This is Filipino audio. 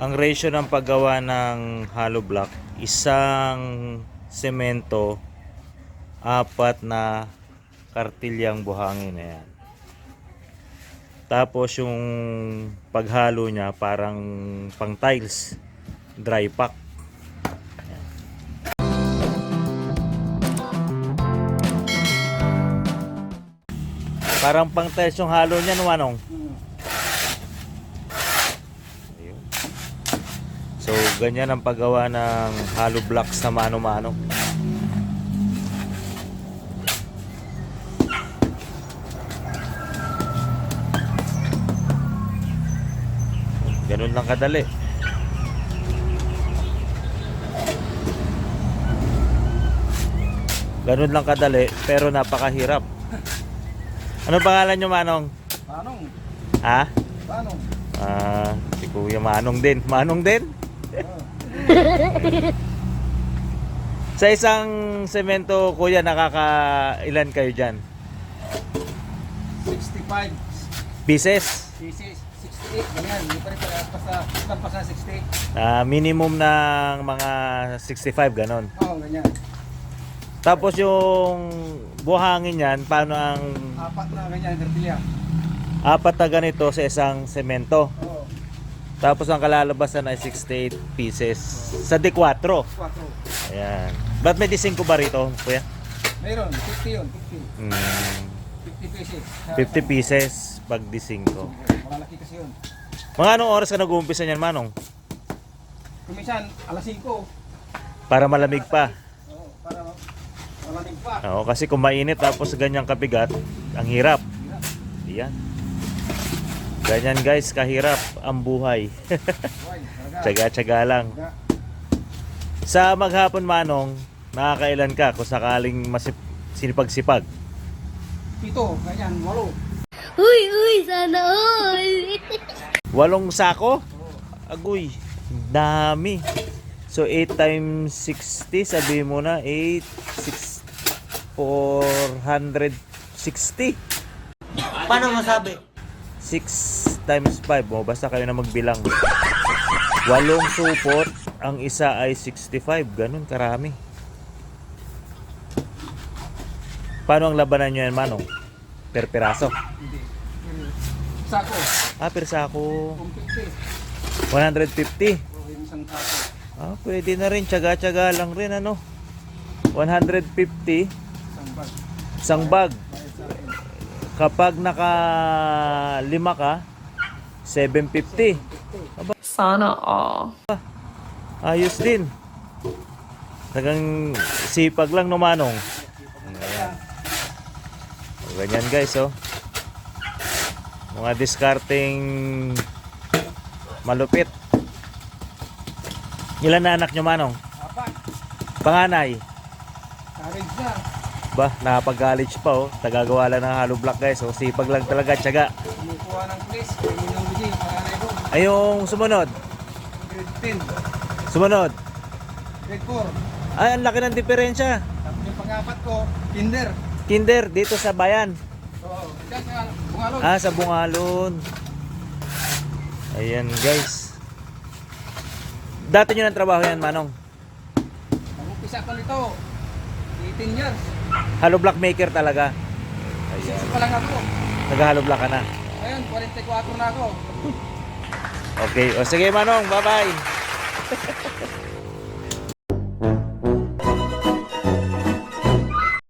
Ang ratio ng paggawa ng hollow block, isang semento, apat na kartilyang buhangin na yan. Tapos yung paghalo niya parang pang tiles, dry pack. Parang pang tiles yung halo niya, no, Manong? Ayun. So ganyan ang paggawa ng hollow blocks sa mano-mano. Ganun lang kadali. Ganun lang kadali, pero napakahirap. Ano pangalan nyo, Manong? Manong. Ha? Manong. Si Kuya Manong din. Manong din? Sa isang semento, Kuya, nakakailan kayo dyan? 65 Pieces? pieces. 68. Ganyan. Hindi pa rin basta 60. Minimum ng mga 65, ganon. Oo, ganyan. Tapos yung buhangin yan, paano ang Apat na ganyan, tortilla. apat na ganito sa isang semento? Oo. Tapos ang kalalabasan ay 68 pieces sa D4. 4. Ayan. Ba't may D5 ba rito, Kuya? Mayroon. 50 yun. 50. 50 pieces. 50 pieces pag D5. Malalaki kasi yun. Mga anong oras ka nag-uumpisa niyan, Manong? Kumisan, alas 5. Para malamig pa. Oo, para malamig pa. Oo, kasi kung mainit tapos ganyang kabigat, ang hirap. Yan. Ganyan guys, kahirap ang buhay. Tsaga-tsaga lang. Sa maghapon, Manong, nakakailan ka kung sakaling sinipag-sipag? 7, ganyan, 8. Uy, sana all. 8 sako? Agoy, dami. So 8 times 60, sabi mo na 8, 6, 460. Paano masabi? 6 times 5, basta kayo na magbilang. 8 supot, ang isa ay 65, ganun karami. Paano ang labanan nyo yan, Manong? Per piraso? Hindi. Sako. Per sako. Kung 50. 150. O yung isang sako. Pwede na rin, tsaga-tsaga lang rin, ano? 150, Isang bag. isang bag. Bayad sa akin. Kapag naka 5 ka, 750. Sana all. Ayos din. Tagang sipag lang, no, Manong? Ayan. Ganyan guys, oh. Mga discarding malupit. Ilan na anak nyo, Manong? Apat. Panganay? Carriage na. Ba, nakapag-college pa, oh. Tagagawa lang ng hollow block guys, oh. Sipag lang talaga, tiyaga. Kumukuha ng place. Kaya ng buji. Panganay ko. Ay, yung sumunod. Grade 10. Sumunod. Grade 4. Ay, ang laki ng diferensya. Tapos yung pang-apat ko, kinder. Kinder, dito sa bayan. Oo. Diyan sa Bungalon. Sa Bungalon. Ayan guys. Dati nyo ng trabaho yan, Manong? Nag-umpisa ko nito. 18 years. Hollow block maker talaga. 6 pa lang ako. Nag-hollow block ka na. Ngayon, 44 na ako. Okay, o sige, Manong, bye-bye.